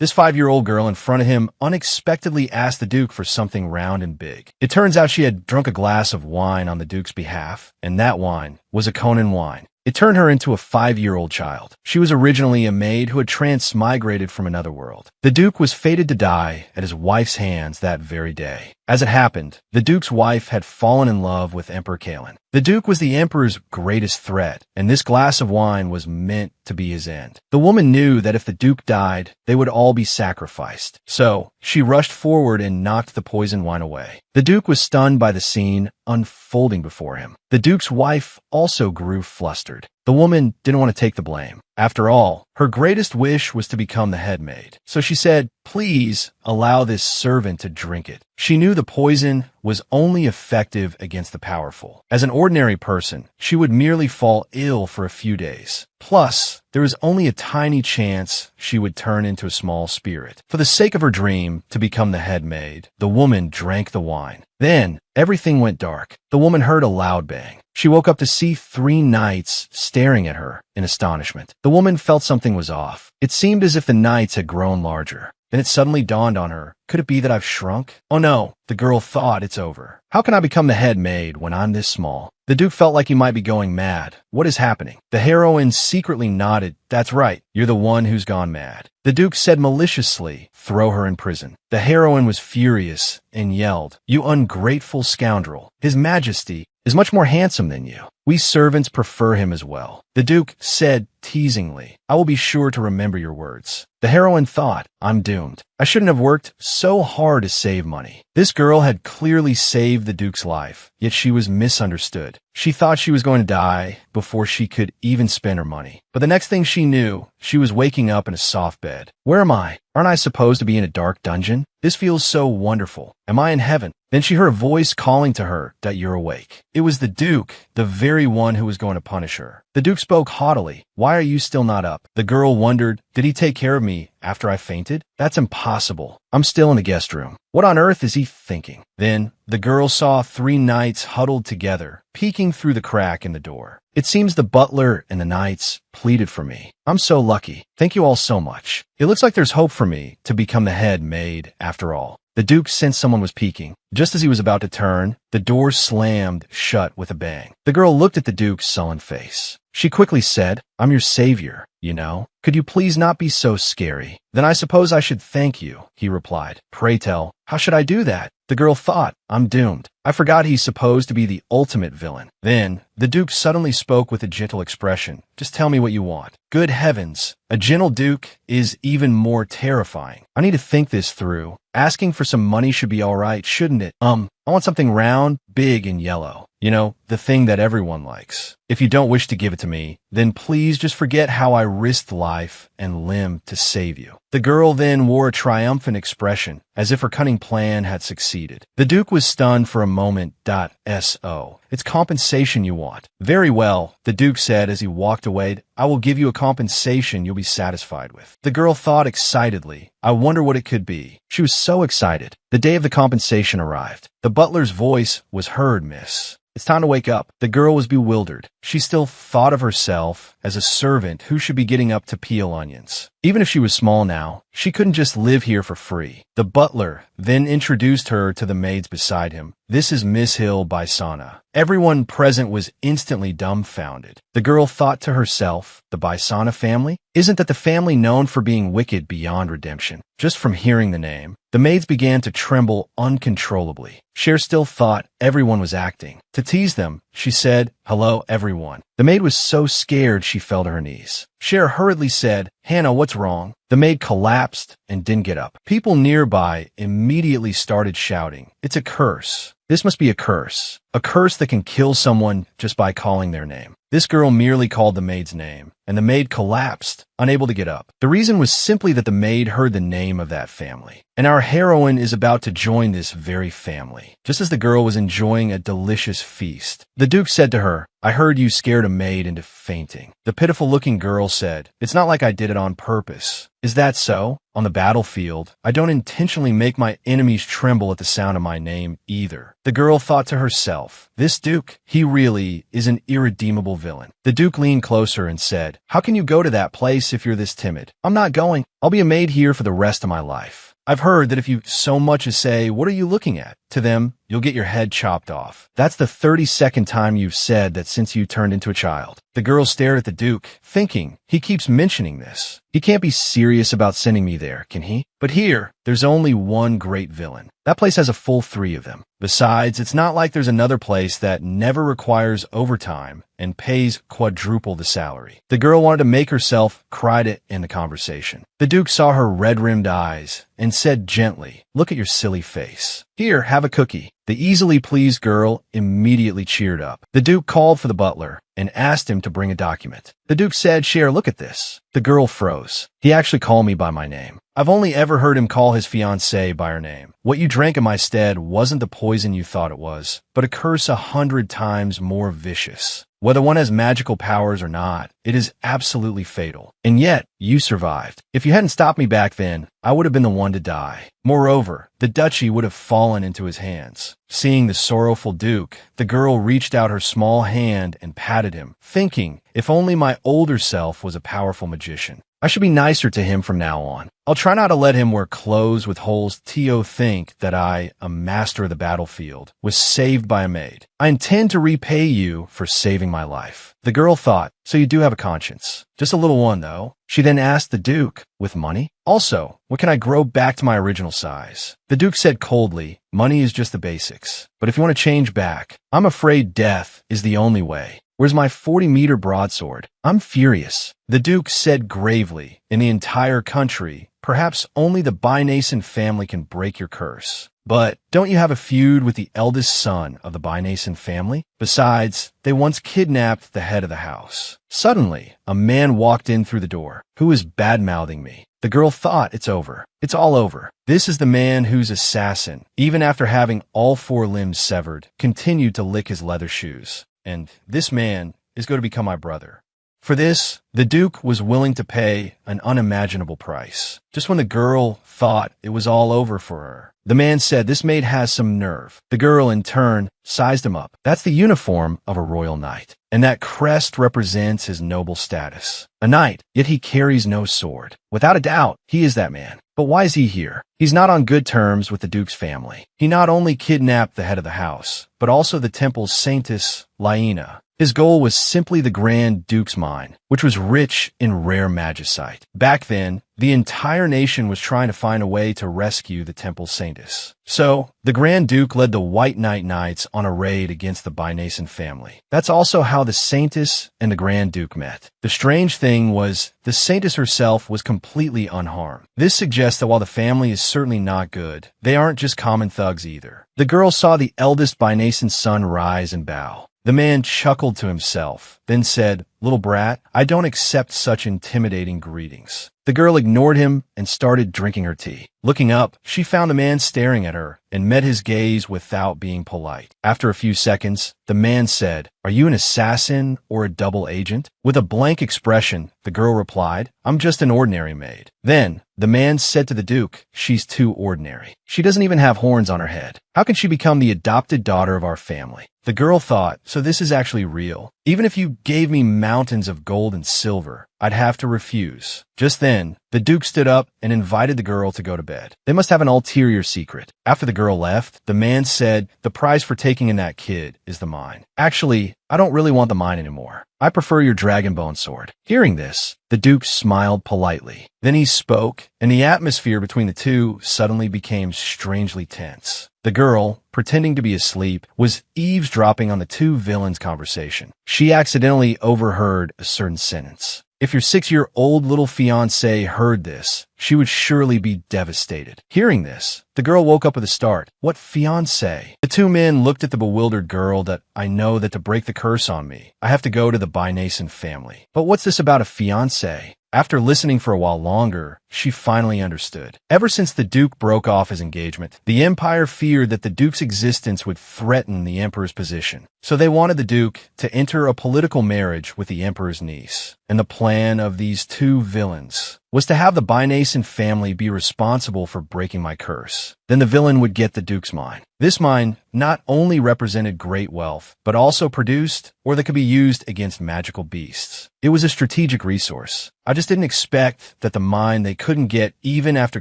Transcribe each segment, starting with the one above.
This 5-year-old girl in front of him unexpectedly asked the Duke for something round and big. It turns out she had drunk a glass of wine on the Duke's behalf, and that wine was a Conan wine. It turned her into a 5-year-old child. She was originally a maid who had transmigrated from another world. The Duke was fated to die at his wife's hands that very day. As it happened, the Duke's wife had fallen in love with Emperor Kalen. The Duke was the Emperor's greatest threat, and this glass of wine was meant to be his end. The woman knew that if the Duke died, they would all be sacrificed. So, she rushed forward and knocked the poison wine away. The Duke was stunned by the scene unfolding before him. The Duke's wife also grew flustered. The woman didn't want to take the blame. After all, her greatest wish was to become the head maid. So she said, "Please allow this servant to drink it." She knew the poison was only effective against the powerful. As an ordinary person, she would merely fall ill for a few days. Plus, there was only a tiny chance she would turn into a small spirit. For the sake of her dream to become the head maid, the woman drank the wine. Then, everything went dark. The woman heard a loud bang. She woke up to see 3 knights staring at her in astonishment. The woman felt something was off. It seemed as if the knights had grown larger. Then it suddenly dawned on her, could it be that I've shrunk? Oh no, the girl thought, it's over. How can I become the head maid when I'm this small? The Duke felt like he might be going mad. What is happening? The heroine secretly nodded. That's right, you're the one who's gone mad. The Duke said maliciously, throw her in prison. The heroine was furious and yelled, you ungrateful scoundrel. His Majesty is much more handsome than you. We servants prefer him as well. The Duke said teasingly, I will be sure to remember your words. The heroine thought, I'm doomed. I shouldn't have worked so hard to save money. This girl had clearly saved the Duke's life, yet she was misunderstood. She thought she was going to die before she could even spend her money. But the next thing she knew, she was waking up in a soft bed. Where am I? Aren't I supposed to be in a dark dungeon? This feels so wonderful. Am I in heaven? Then she heard a voice calling to her that you're awake. It was the Duke, the very one who was going to punish her. The Duke spoke haughtily. Why are you still not up? The girl wondered, did he take care of me after I fainted? That's impossible. I'm still in the guest room. What on earth is he thinking? Then the girl saw 3 knights huddled together, peeking through the crack in the door. It seems the butler and the knights pleaded for me. I'm so lucky. Thank you all so much. It looks like there's hope for me to become the head maid after all. The Duke sensed someone was peeking. Just as he was about to turn, the door slammed shut with a bang. The girl looked at the Duke's sullen face. She quickly said, I'm your savior, you know. Could you please not be so scary? Then I suppose I should thank you, he replied. Pray tell, how should I do that? The girl thought, I'm doomed. I forgot he's supposed to be the ultimate villain. Then, the Duke suddenly spoke with a gentle expression. Just tell me what you want. Good heavens, a gentle Duke is even more terrifying. I need to think this through. Asking for some money should be all right, shouldn't it? I want something round, big, and yellow. You know, the thing that everyone likes. If you don't wish to give it to me, then please just forget how I risked life and limb to save you. The girl then wore a triumphant expression, as if her cunning plan had succeeded. The Duke was stunned for a moment. So, it's compensation you want. Very well, the Duke said as he walked away. I will give you a compensation you'll be satisfied with. The girl thought excitedly. I wonder what it could be. She was so excited. The day of the compensation arrived. The butler's voice was heard, miss. It's time to wake up. The girl was bewildered. She still thought of herself as a servant who should be getting up to peel onions. Even if she was small now, she couldn't just live here for free. The butler then introduced her to the maids beside him. This is Miss Hill Bason. Everyone present was instantly dumbfounded. The girl thought to herself, the Bason family? Isn't that the family known for being wicked beyond redemption? Just from hearing the name, the maids began to tremble uncontrollably. Cher still thought everyone was acting. To tease them, she said, hello, everyone. The maid was so scared she fell to her knees. Cher hurriedly said, Hannah, what's wrong? The maid collapsed and didn't get up. People nearby immediately started shouting, it's a curse. This must be a curse. A curse that can kill someone just by calling their name. This girl merely called the maid's name, and the maid collapsed, unable to get up. The reason was simply that the maid heard the name of that family. And our heroine is about to join this very family. Just as the girl was enjoying a delicious feast, the Duke said to her, I heard you scared a maid into fainting. The pitiful-looking girl said, it's not like I did it on purpose. Is that so? On the battlefield, I don't intentionally make my enemies tremble at the sound of my name either. The girl thought to herself, this Duke, he really is an irredeemable villain. The Duke leaned closer and said, how can you go to that place if you're this timid? I'm not going. I'll be a maid here for the rest of my life. I've heard that if you so much as say, what are you looking at? To them, you'll get your head chopped off. That's the 32nd time you've said that since you turned into a child. The girl stared at the Duke, thinking, he keeps mentioning this. He can't be serious about sending me there, can he? But here, there's only one great villain. That place has a full 3 of them. Besides, it's not like there's another place that never requires overtime and pays quadruple the salary. The girl wanted to make herself cry to end the conversation. The Duke saw her red-rimmed eyes and said gently, look at your silly face. Here, have a cookie. The easily pleased girl immediately cheered up. The Duke called for the butler and asked him to bring a document. The Duke said, Cher, look at this. The girl froze. He actually called me by my name. I've only ever heard him call his fiancée by her name. What you drank in my stead wasn't the poison you thought it was, but a curse 100 times more vicious. Whether one has magical powers or not, it is absolutely fatal. And yet, you survived. If you hadn't stopped me back then, I would have been the one to die. Moreover, the duchy would have fallen into his hands. Seeing the sorrowful Duke, the girl reached out her small hand and patted him, thinking, if only my older self was a powerful magician. I should be nicer to him from now on. I'll try not to let him wear clothes with holes to think that I, a master of the battlefield, was saved by a maid. I intend to repay you for saving my life. The girl thought, so you do have a conscience. Just a little one, though. She then asked the Duke, with money? Also, what can I grow back to my original size? The Duke said coldly, money is just the basics. But if you want to change back, I'm afraid death is the only way. Where's my 40-meter broadsword? I'm furious. The Duke said gravely, in the entire country, perhaps only the Bason family can break your curse. But don't you have a feud with the eldest son of the Bason family? Besides, they once kidnapped the head of the house. Suddenly, a man walked in through the door, who was bad-mouthing me. The girl thought, it's over. It's all over. This is the man whose assassin, even after having all 4 limbs severed, continued to lick his leather shoes. And this man is going to become my brother. For this, the Duke was willing to pay an unimaginable price. Just when the girl thought it was all over for her, the man said, this maid has some nerve. The girl, in turn, sized him up. That's the uniform of a royal knight, and that crest represents his noble status. A knight, yet he carries no sword. Without a doubt, he is that man. But why is he here? He's not on good terms with the Duke's family. He not only kidnapped the head of the house, but also the temple's saintess, Laina. His goal was simply the Grand Duke's mine, which was rich in rare magicite. Back then, the entire nation was trying to find a way to rescue the temple saintess. So, the Grand Duke led the White Knight Knights on a raid against the Bason family. That's also how the saintess and the Grand Duke met. The strange thing was, the saintess herself was completely unharmed. This suggests that while the family is certainly not good, they aren't just common thugs either. The girl saw the eldest Bason son rise and bow. The man chuckled to himself, then said, little brat, I don't accept such intimidating greetings. The girl ignored him and started drinking her tea. Looking up, she found the man staring at her and met his gaze without being polite. After a few seconds, the man said, are you an assassin or a double agent? With a blank expression, the girl replied, I'm just an ordinary maid. Then, the man said to the Duke, she's too ordinary. She doesn't even have horns on her head. How can she become the adopted daughter of our family? The girl thought, so this is actually real. Even if you gave me mountains of gold and silver, I'd have to refuse. Just then, the Duke stood up and invited the girl to go to bed. They must have an ulterior secret. After the girl left, the man said, the prize for taking in that kid is the mine. Actually, I don't really want the mine anymore. I prefer your dragon bone sword. Hearing this, the Duke smiled politely. Then he spoke, and the atmosphere between the two suddenly became strangely tense. The girl, pretending to be asleep, was eavesdropping on the 2 villains' conversation. She accidentally overheard a certain sentence. If your 6-year-old little fiancé heard this, she would surely be devastated. Hearing this, the girl woke up with a start. What fiancé? The 2 men looked at the bewildered girl. That I know that to break the curse on me, I have to go to the Bason family. But what's this about a fiancé? After listening for a while longer, she finally understood. Ever since the Duke broke off his engagement, the Empire feared that the Duke's existence would threaten the Emperor's position. So they wanted the Duke to enter a political marriage with the Emperor's niece. And the plan of these 2 villains was to have the Bason family be responsible for breaking my curse. Then the villain would get the Duke's mine. This mine not only represented great wealth, but also produced or that could be used against magical beasts. It was a strategic resource. I just didn't expect that the mine they couldn't get even after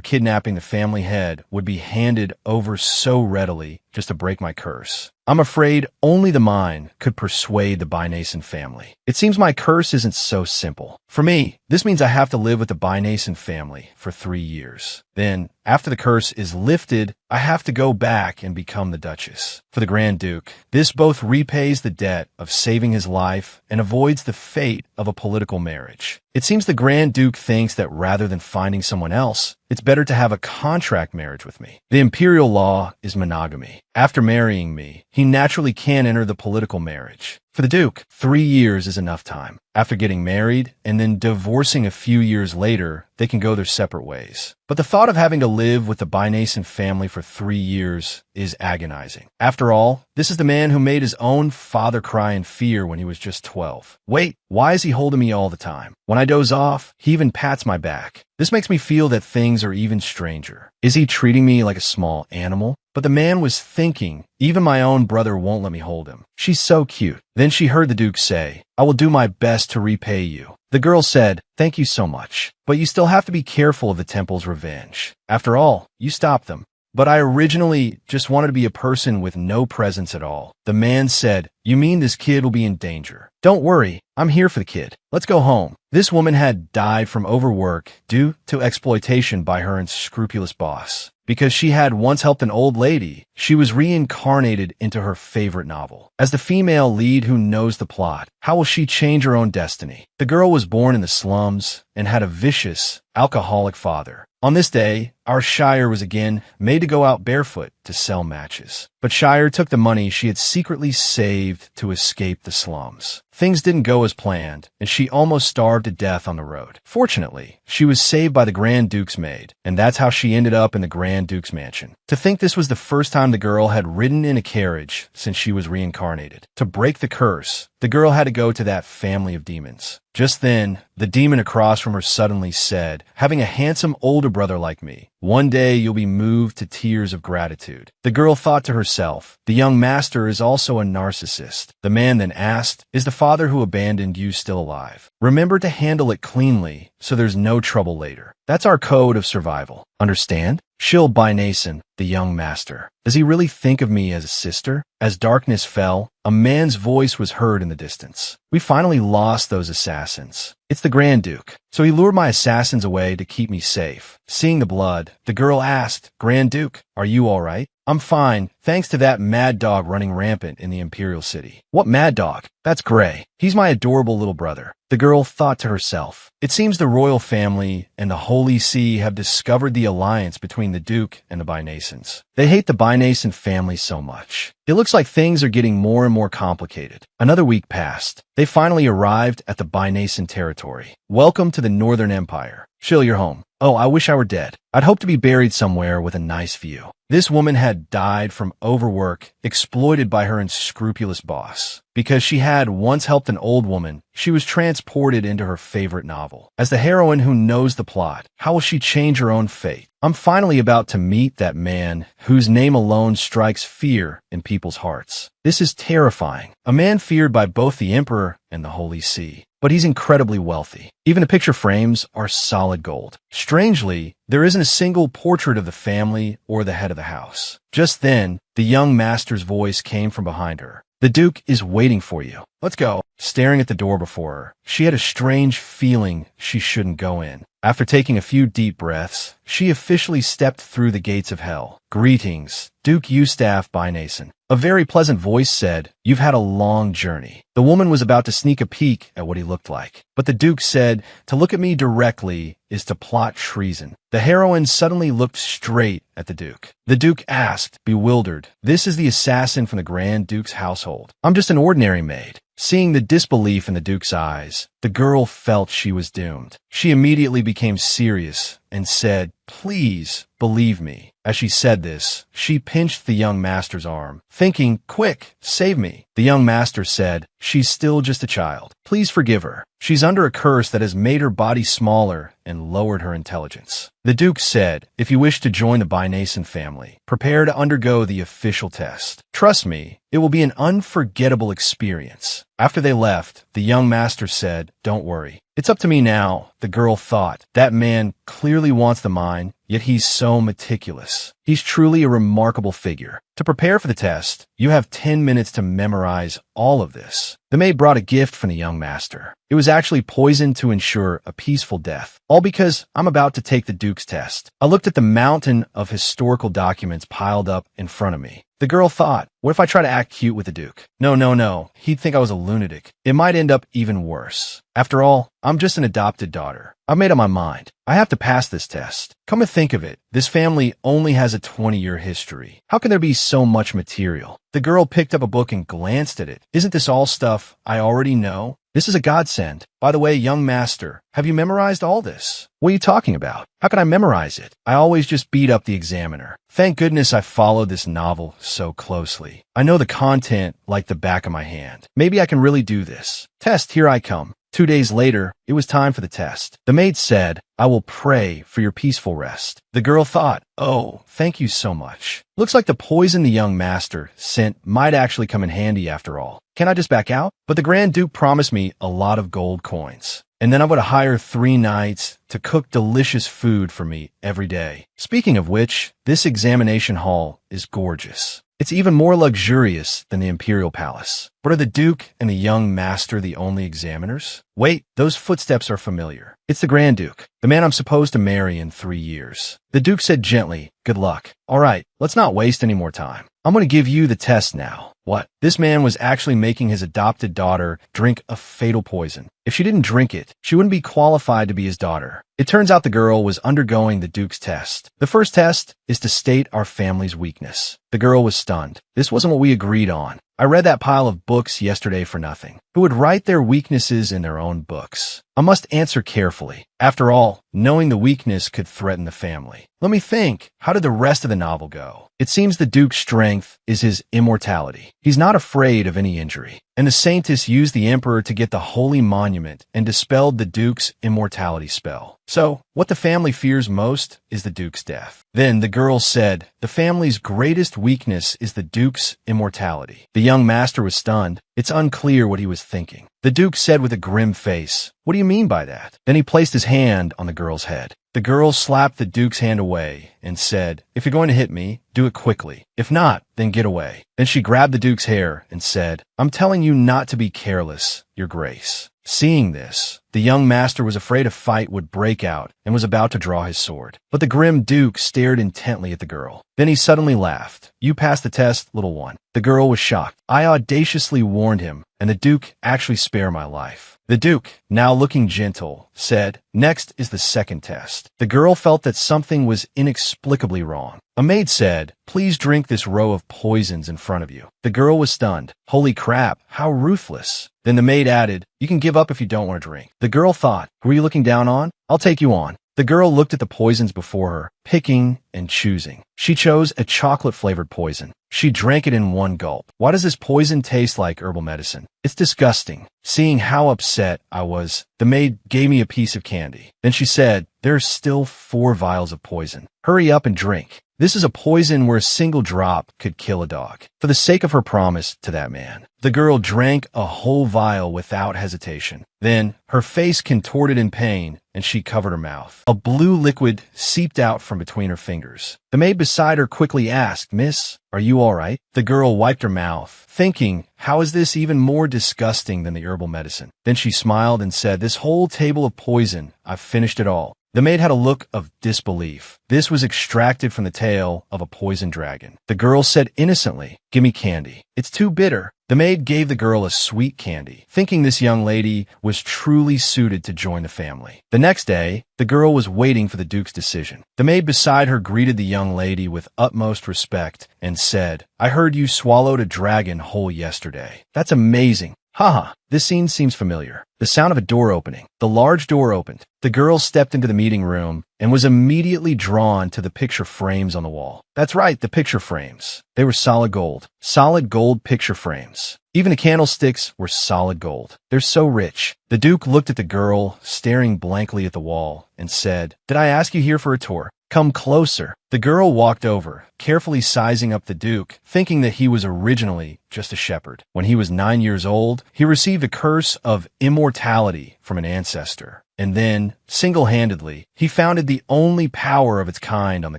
kidnapping the family head would be handed over so readily just to break my curse. I'm afraid only the mine could persuade the Bason family. It seems my curse isn't so simple. For me, this means I have to live with the Bason family for 3 years. Then, after the curse is lifted, I have to go back and become the Duchess. For the Grand Duke, this both repays the debt of saving his life and avoids the fate of a political marriage. It seems the Grand Duke thinks that rather than finding someone else, it's better to have a contract marriage with me. The imperial law is monogamy. After marrying me, he naturally can enter the political marriage. For the Duke, 3 years is enough time. After getting married and then divorcing a few years later, they can go their separate ways. But the thought of having to live with the Bason family for 3 years is agonizing. After all, this is the man who made his own father cry in fear when he was just 12. Wait, why is he holding me all the time? When I doze off, he even pats my back. This makes me feel that things are even stranger. Is he treating me like a small animal? But the man was thinking, even my own brother won't let me hold him. She's so cute. Then she heard the Duke say, I will do my best to repay you. The girl said, thank you so much, but you still have to be careful of the temple's revenge. After all, you stopped them. But I originally just wanted to be a person with no presence at all. The man said, you mean this kid will be in danger? Don't worry, I'm here for the kid. Let's go home. This woman had died from overwork due to exploitation by her unscrupulous boss. Because she had once helped an old lady, she was reincarnated into her favorite novel. As the female lead who knows the plot, how will she change her own destiny? The girl was born in the slums and had a vicious, alcoholic father. On this day, our Shire was again made to go out barefoot to sell matches. But Shire took the money she had secretly saved to escape the slums. Things didn't go as planned, and she almost starved to death on the road. Fortunately, she was saved by the Grand Duke's maid, and that's how she ended up in the Grand Duke's mansion. To think this was the first time the girl had ridden in a carriage since she was reincarnated. To break the curse, the girl had to go to that family of demons. Just then, the demon across from her suddenly said, having a handsome older brother like me, one day you'll be moved to tears of gratitude. The girl thought to herself, the young master is also a narcissist. The man then asked, is the father who abandoned you still alive? Remember to handle it cleanly so there's no trouble later. That's our code of survival. Understand? She'll Bason, the young master. Does he really think of me as a sister? As darkness fell, a man's voice was heard in the distance. We finally lost those assassins. It's the Grand Duke. So he lured my assassins away to keep me safe. Seeing the blood, the girl asked, Grand Duke, are you all right? I'm fine, thanks to that mad dog running rampant in the Imperial City. What mad dog? That's Gray. He's my adorable little brother. The girl thought to herself, it seems the royal family and the Holy See have discovered the alliance between the Duke and the Basons. They hate the Bason family so much. It looks like things are getting more and more complicated. Another week passed. They finally arrived at the Bason territory. Welcome to the Northern Empire. Chill, you're home. Oh, I wish I were dead. I'd hope to be buried somewhere with a nice view. This woman had died from overwork, exploited by her unscrupulous boss. Because she had once helped an old woman, she was transported into her favorite novel. As the heroine who knows the plot, how will she change her own fate? I'm finally about to meet that man whose name alone strikes fear in people's hearts. This is terrifying. A man feared by both the Emperor and the Holy See. But he's incredibly wealthy. Even the picture frames are solid gold. Strangely, there isn't a single portrait of the family or the head of the house. Just then, the young master's voice came from behind her. The Duke is waiting for you. Let's go. Staring at the door before her, she had a strange feeling she shouldn't go in. After taking a few deep breaths, she officially stepped through the gates of hell. Greetings, Duke Eustace Bason. A very pleasant voice said, you've had a long journey. The woman was about to sneak a peek at what he looked like. But the Duke said, to look at me directly is to plot treason. The heroine suddenly looked straight at the Duke. The Duke asked, bewildered, this is the assassin from the Grand Duke's household. I'm just an ordinary maid. Seeing the disbelief in the Duke's eyes, The girl felt she was doomed. She immediately became serious and said, "Please believe me." As she said this, she pinched the young master's arm, thinking, "Quick, save me." The young master said, "She's still just a child. Please forgive her. She's under a curse that has made her body smaller and lowered her intelligence." The Duke said, "If you wish to join the Bason family, prepare to undergo the official test. Trust me, it will be an unforgettable experience." After they left, the young master said, "Don't worry. It's up to me now." The girl thought, "That man clearly wants the mine, yet he's so meticulous. He's truly a remarkable figure." To prepare for the test, you have 10 minutes to memorize all of this. The maid brought a gift from the young master. It was actually poisoned to ensure a peaceful death. All because I'm about to take the Duke's test. I looked at the mountain of historical documents piled up in front of me. The girl thought, what if I try to act cute with the Duke? No. He'd think I was a lunatic. It might end up even worse. After all, I'm just an adopted daughter. I've made up my mind. I have to pass this test. Come to think of it, this family only has a 20-year history. How can there be so much material? The girl picked up a book and glanced at it. Isn't this all stuff I already know? This is a godsend. By the way, young master, have you memorized all this? What are you talking about? How can I memorize it? I always just beat up the examiner. Thank goodness I followed this novel so closely. I know the content like the back of my hand. Maybe I can really do this. Test, here I come. 2 days later, it was time for the test. The maid said, "I will pray for your peaceful rest." The girl thought, "Oh, thank you so much. Looks like the poison the young master sent might actually come in handy after all. Can I just back out?" But the Grand Duke promised me a lot of gold coins. And then I would hire 3 knights to cook delicious food for me every day. Speaking of which, this examination hall is gorgeous. It's even more luxurious than the Imperial Palace. But are the Duke and the young master the only examiners? Wait, those footsteps are familiar. It's the Grand Duke, the man I'm supposed to marry in 3 years. The Duke said gently, "Good luck." All right, let's not waste any more time. I'm going to give you the test now. What? This man was actually making his adopted daughter drink a fatal poison. If she didn't drink it, she wouldn't be qualified to be his daughter. It turns out the girl was undergoing the Duke's test. The first test is to state our family's weakness. The girl was stunned. This wasn't what we agreed on. I read that pile of books yesterday for nothing. Who would write their weaknesses in their own books? I must answer carefully. After all, knowing the weakness could threaten the family. Let me think. How did the rest of the novel go? It seems the Duke's strength is his immortality. He's not afraid of any injury. And the Saintess used the Emperor to get the Holy Monument and dispelled the Duke's immortality spell. So, what the family fears most is the Duke's death. Then the girl said, the family's greatest weakness is the Duke's immortality. The young master was stunned. It's unclear what he was thinking. The Duke said with a grim face, "What do you mean by that?" Then he placed his hand on the girl's head. The girl slapped the Duke's hand away and said, "If you're going to hit me, do it quickly. If not, then get away." Then she grabbed the Duke's hair and said, "I'm telling you not to be careless, Your Grace." Seeing this, the young master was afraid a fight would break out and was about to draw his sword. But the grim Duke stared intently at the girl. Then he suddenly laughed. "You passed the test, little one." The girl was shocked. I audaciously warned him, and the Duke actually spared my life. The Duke, now looking gentle, said, "Next is the second test." The girl felt that something was inexplicably wrong. A maid said, "Please drink this row of poisons in front of you." The girl was stunned. Holy crap, how ruthless. Then the maid added, "You can give up if you don't want to drink." The girl thought, "Who are you looking down on? I'll take you on." The girl looked at the poisons before her, picking and choosing. She chose a chocolate-flavored poison. She drank it in one gulp. Why does this poison taste like herbal medicine? It's disgusting. Seeing how upset I was, the maid gave me a piece of candy. Then she said, "There are still 4 vials of poison. Hurry up and drink. This is a poison where a single drop could kill a dog." For the sake of her promise to that man, the girl drank a whole vial without hesitation. Then, her face contorted in pain, and she covered her mouth. A blue liquid seeped out from between her fingers. The maid beside her quickly asked, "Miss, are you all right?" The girl wiped her mouth, thinking, how is this even more disgusting than the herbal medicine? Then she smiled and said, "This whole table of poison, I've finished it all." The maid had a look of disbelief. This was extracted from the tail of a poisoned dragon. The girl said innocently, "Give me candy. It's too bitter." The maid gave the girl a sweet candy, thinking this young lady was truly suited to join the family. The next day, the girl was waiting for the Duke's decision. The maid beside her greeted the young lady with utmost respect and said, "I heard you swallowed a dragon whole yesterday. That's amazing. Haha, this scene seems familiar. The sound of a door opening. The large door opened. The girl stepped into the meeting room and was immediately drawn to the picture frames on the wall. That's right, the picture frames. They were solid gold. Solid gold picture frames. Even the candlesticks were solid gold. They're so rich. The Duke looked at the girl, staring blankly at the wall, and said, "Did I ask you here for a tour? Come closer." The girl walked over, carefully sizing up the Duke, thinking that he was originally just a shepherd. When he was 9 years old, he received a curse of immortality from an ancestor. And then, single-handedly, he founded the only power of its kind on the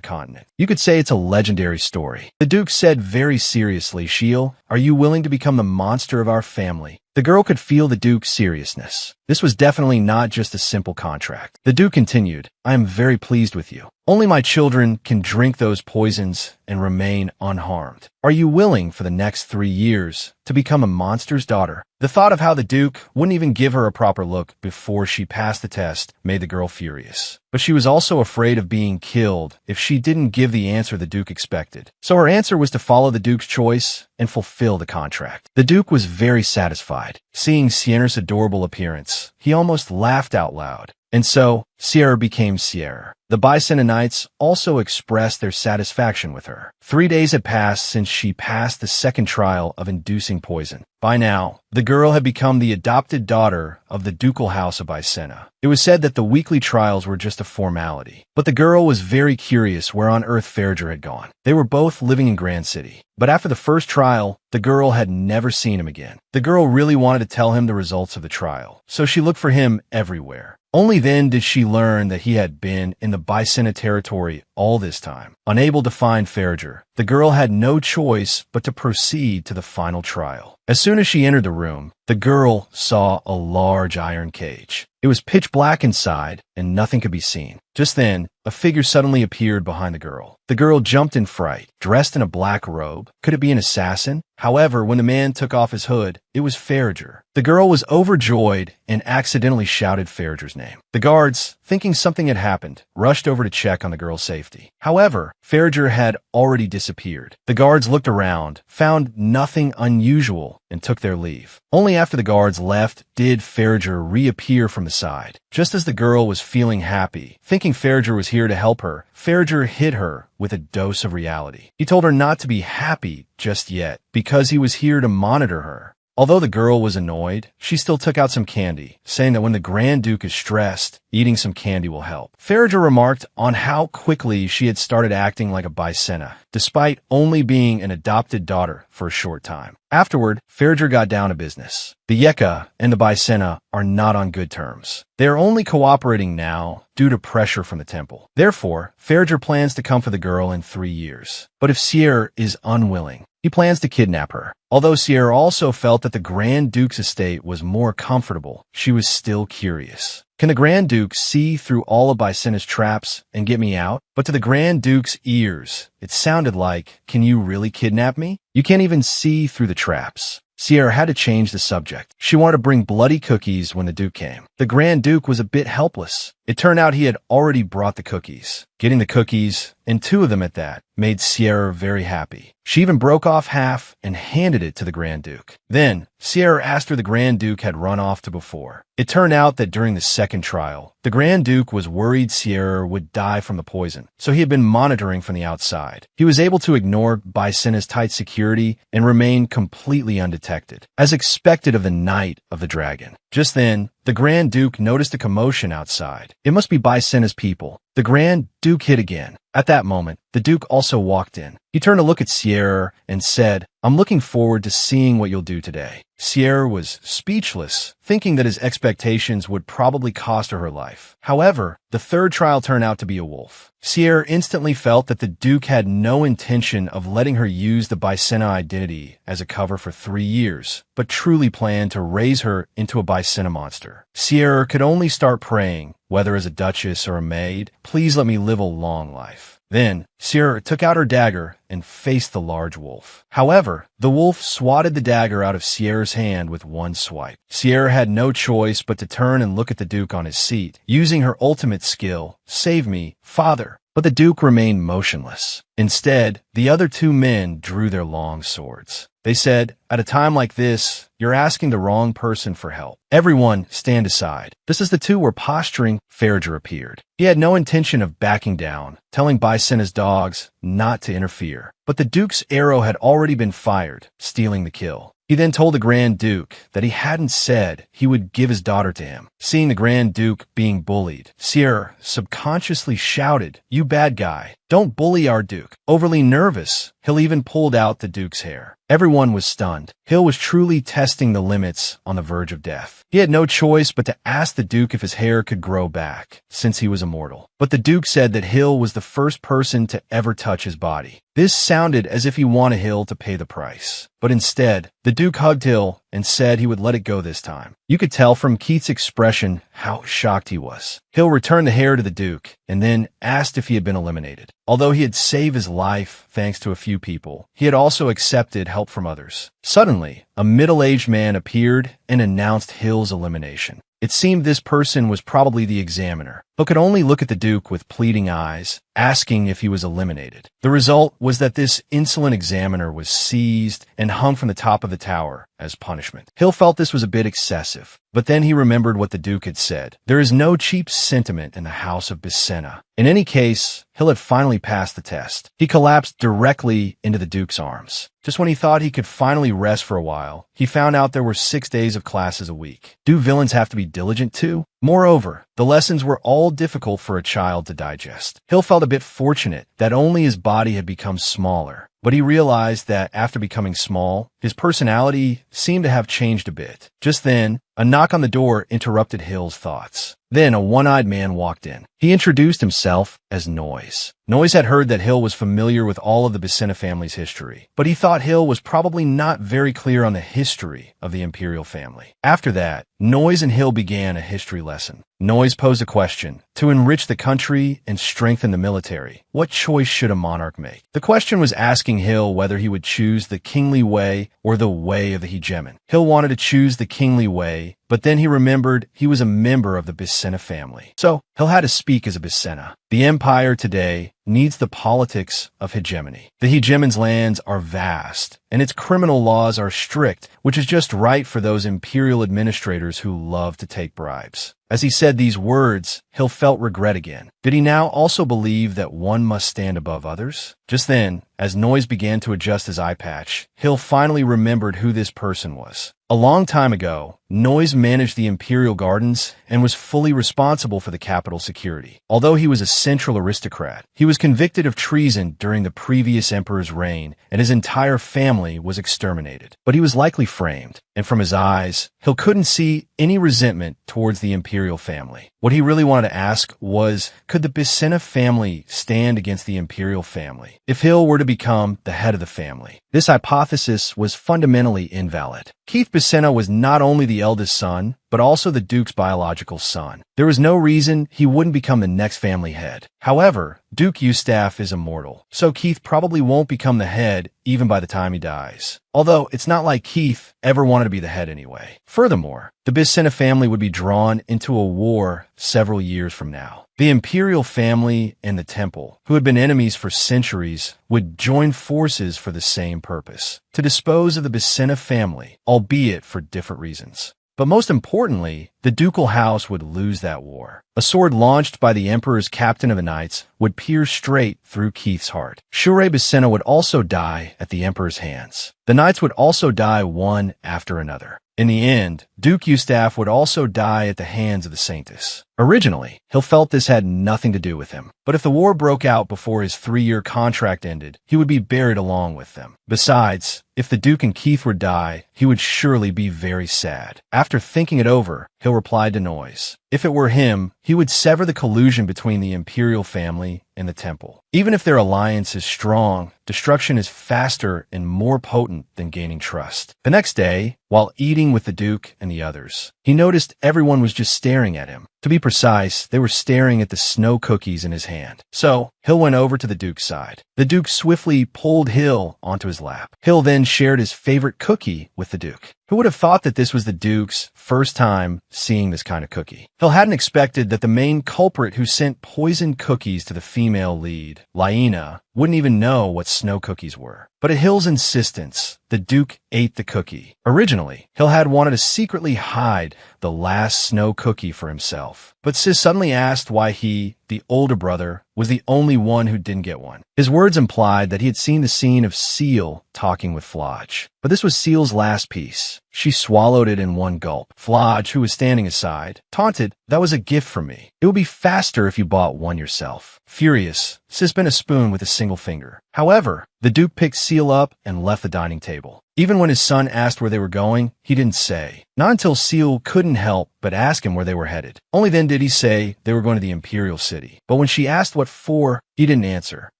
continent. You could say it's a legendary story. The Duke said very seriously, "Sheil, are you willing to become the monster of our family?" The girl could feel the Duke's seriousness. This was definitely not just a simple contract. The Duke continued, "I am very pleased with you. Only my children can drink those poisons and remain unharmed. Are you willing for the next 3 years to become a monster's daughter?" The thought of how the Duke wouldn't even give her a proper look before she passed the test made the girl furious. But she was also afraid of being killed if she didn't give the answer the Duke expected. So her answer was to follow the Duke's choice and fulfill the contract. The Duke was very satisfied. Seeing Sierra's adorable appearance, he almost laughed out loud. And so, Sierra became Sierra. The Bisonites also expressed their satisfaction with her. 3 days had passed since she passed the second trial of inducing poison. By now, the girl had become the adopted daughter of the ducal house of Bicena. It was said that the weekly trials were just a formality. But the girl was very curious where on earth Ferriger had gone. They were both living in Grand City. But after the first trial, the girl had never seen him again. The girl really wanted to tell him the results of the trial, so she looked for him everywhere. Only then did she learn that he had been in the Bicena territory all this time. Unable to find Ferriger, the girl had no choice but to proceed to the final trial. As soon as she entered the room, the girl saw a large iron cage. It was pitch black inside, and nothing could be seen. Just then, a figure suddenly appeared behind the girl. The girl jumped in fright, dressed in a black robe. Could it be an assassin? However, when the man took off his hood, it was Ferriger. The girl was overjoyed and accidentally shouted Ferriger's name. The guards, thinking something had happened, rushed over to check on the girl's safety. However, Ferriger had already disappeared. The guards looked around, found nothing unusual, and took their leave. Only after the guards left did Ferriger reappear from the side. Just as the girl was feeling happy, thinking Ferriger was here to help her, Ferriger hit her with a dose of reality. He told her not to be happy just yet, because he was here to monitor her. Although the girl was annoyed, she still took out some candy, saying that when the Grand Duke is stressed, eating some candy will help. Ferriger remarked on how quickly she had started acting like a Bicena, despite only being an adopted daughter for a short time. Afterward, Ferriger got down to business. The Yeka and the Bicena are not on good terms. They are only cooperating now due to pressure from the temple. Therefore, Ferriger plans to come for the girl in 3 years. But if Sierra is unwilling, he plans to kidnap her. Although Sierra also felt that the Grand Duke's estate was more comfortable, she was still curious. Can the Grand Duke see through all of Bicena's traps and get me out? But to the Grand Duke's ears, it sounded like, "Can you really kidnap me? You can't even see through the traps." Sierra had to change the subject. She wanted to bring bloody cookies when the Duke came. The Grand Duke was a bit helpless. It turned out he had already brought the cookies. Getting the cookies, and 2 of them at that, made Sierra very happy. She even broke off half and handed it to the Grand Duke. Then, Sierra asked her the Grand Duke had run off to before. It turned out that during the second trial, the Grand Duke was worried Sierra would die from the poison, so he had been monitoring from the outside. He was able to ignore Bicena's tight security and remain completely undetected, as expected of the Knight of the Dragon. Just then, the Grand Duke noticed a commotion outside. It must be Bicena's people. The Grand Duke hit again. At that moment, the Duke also walked in. He turned to look at Sierra and said, "I'm looking forward to seeing what you'll do today." Sierra was speechless, thinking that his expectations would probably cost her life. However, the third trial turned out to be a wolf. Sierra instantly felt that the Duke had no intention of letting her use the Bicena identity as a cover for 3 years, but truly planned to raise her into a Bicena monster. Sierra could only start praying, whether as a duchess or a maid, "Please let me live a long life." Then, Sierra took out her dagger and faced the large wolf. However, the wolf swatted the dagger out of Sierra's hand with one swipe. Sierra had no choice but to turn and look at the Duke on his seat, using her ultimate skill, "Save me, father." But the Duke remained motionless. Instead, the other 2 men drew their long swords. They said, "At a time like this, you're asking the wrong person for help. Everyone, stand aside." Just as the two were posturing, Farrager appeared. He had no intention of backing down, telling Bason dogs not to interfere. But the Duke's arrow had already been fired, stealing the kill. He then told the Grand Duke that he hadn't said he would give his daughter to him. Seeing the Grand Duke being bullied, Sierra subconsciously shouted, "You bad guy, don't bully our Duke." Overly nervous, Hill even pulled out the Duke's hair. Everyone was stunned. Hill was truly testing the limits on the verge of death. He had no choice but to ask the Duke if his hair could grow back, since he was immortal. But the Duke said that Hill was the first person to ever touch his body. This sounded as if he wanted Hill to pay the price. But instead, the Duke hugged Hill and said he would let it go this time. You could tell from Keith's expression how shocked he was. Hill returned the hair to the Duke and then asked if he had been eliminated. Although he had saved his life thanks to a few people, he had also accepted help from others. Suddenly, a middle-aged man appeared and announced Hill's elimination. It seemed this person was probably the examiner, but could only look at the Duke with pleading eyes, asking if he was eliminated. The result was that this insolent examiner was seized and hung from the top of the tower as punishment. Hill felt this was a bit excessive, but then he remembered what the Duke had said. There is no cheap sentiment in the House of Bason. In any case, Hill had finally passed the test. He collapsed directly into the Duke's arms. Just when he thought he could finally rest for a while, he found out there were 6 days of classes a week. Do villains have to be diligent too? Moreover, the lessons were all difficult for a child to digest. Hill felt a bit fortunate that only his body had become smaller, but he realized that after becoming small, his personality seemed to have changed a bit. Just then, a knock on the door interrupted Hill's thoughts. Then a one-eyed man walked in. He introduced himself as Noise. Noise had heard that Hill was familiar with all of the Bason family's history, but he thought Hill was probably not very clear on the history of the Imperial family. After that, Noise and Hill began a history lesson. Noise posed a question. To enrich the country and strengthen the military, what choice should a monarch make? The question was asking Hill whether he would choose the kingly way or the way of the hegemon. Hill wanted to choose the kingly way, but then he remembered he was a member of the Bason family. So, Hill had to speak as a Bason. The empire today needs the politics of hegemony. The hegemon's lands are vast, and its criminal laws are strict, which is just right for those imperial administrators who love to take bribes. As he said these words, Hill felt regret again. Did he now also believe that one must stand above others? Just then, as Noise began to adjust his eye patch, Hill finally remembered who this person was. A long time ago, Noise managed the Imperial Gardens and was fully responsible for the capital security. Although he was a central aristocrat, he was convicted of treason during the previous emperor's reign, and his entire family was exterminated. But he was likely framed, and from his eyes, Hill couldn't see any resentment towards the Imperial family. What he really wanted to ask was, could the Bason family stand against the Imperial family if Hill were to become the head of the family? This hypothesis was fundamentally invalid. Keith Bason was not only the eldest son, but also the Duke's biological son. There was no reason he wouldn't become the next family head. However, Duke Eustace is immortal, so Keith probably won't become the head even by the time he dies. Although, it's not like Keith ever wanted to be the head anyway. Furthermore, the Bason family would be drawn into a war several years from now. The Imperial family and the Temple, who had been enemies for centuries, would join forces for the same purpose, to dispose of the Bason family, albeit for different reasons. But most importantly, the ducal house would lose that war. A sword launched by the Emperor's captain of the knights would pierce straight through Keith's heart. Shure Bason would also die at the Emperor's hands. The knights would also die one after another. In the end, Duke Eustace would also die at the hands of the Saints. Originally, Hill felt this had nothing to do with him, but if the war broke out before his 3-year contract ended, he would be buried along with them. Besides, if the Duke and Keith would die, he would surely be very sad. After thinking it over, Hill replied to Noise. If it were him, he would sever the collusion between the Imperial family and the Temple. Even if their alliance is strong, destruction is faster and more potent than gaining trust. The next day, while eating with the Duke and the others, he noticed everyone was just staring at him. To be precise, they were staring at the snow cookies in his hand. So, Hill went over to the Duke's side. The Duke swiftly pulled Hill onto his lap. Hill then shared his favorite cookie with the Duke. Who would have thought that this was the Duke's first time seeing this kind of cookie? Hill hadn't expected that the main culprit who sent poisoned cookies to the female lead, Lyanna, wouldn't even know what snow cookies were. But at Hill's insistence, the Duke ate the cookie. Originally, Hill had wanted to secretly hide the last snow cookie for himself. But Sis suddenly asked why he, the older brother, was the only one who didn't get one. His words implied that he had seen the scene of Seal talking with Flodge. But this was Seal's last piece. She swallowed it in one gulp. Flodge, who was standing aside, taunted, "That was a gift from me. It would be faster if you bought one yourself." Furious, Sis bent a spoon with a single finger. However, the Duke picked Seal up and left the dining table. Even when his son asked where they were going, he didn't say. Not until Seal couldn't help but ask him where they were headed. Only then did he say they were going to the Imperial City. But when she asked what for, he didn't answer.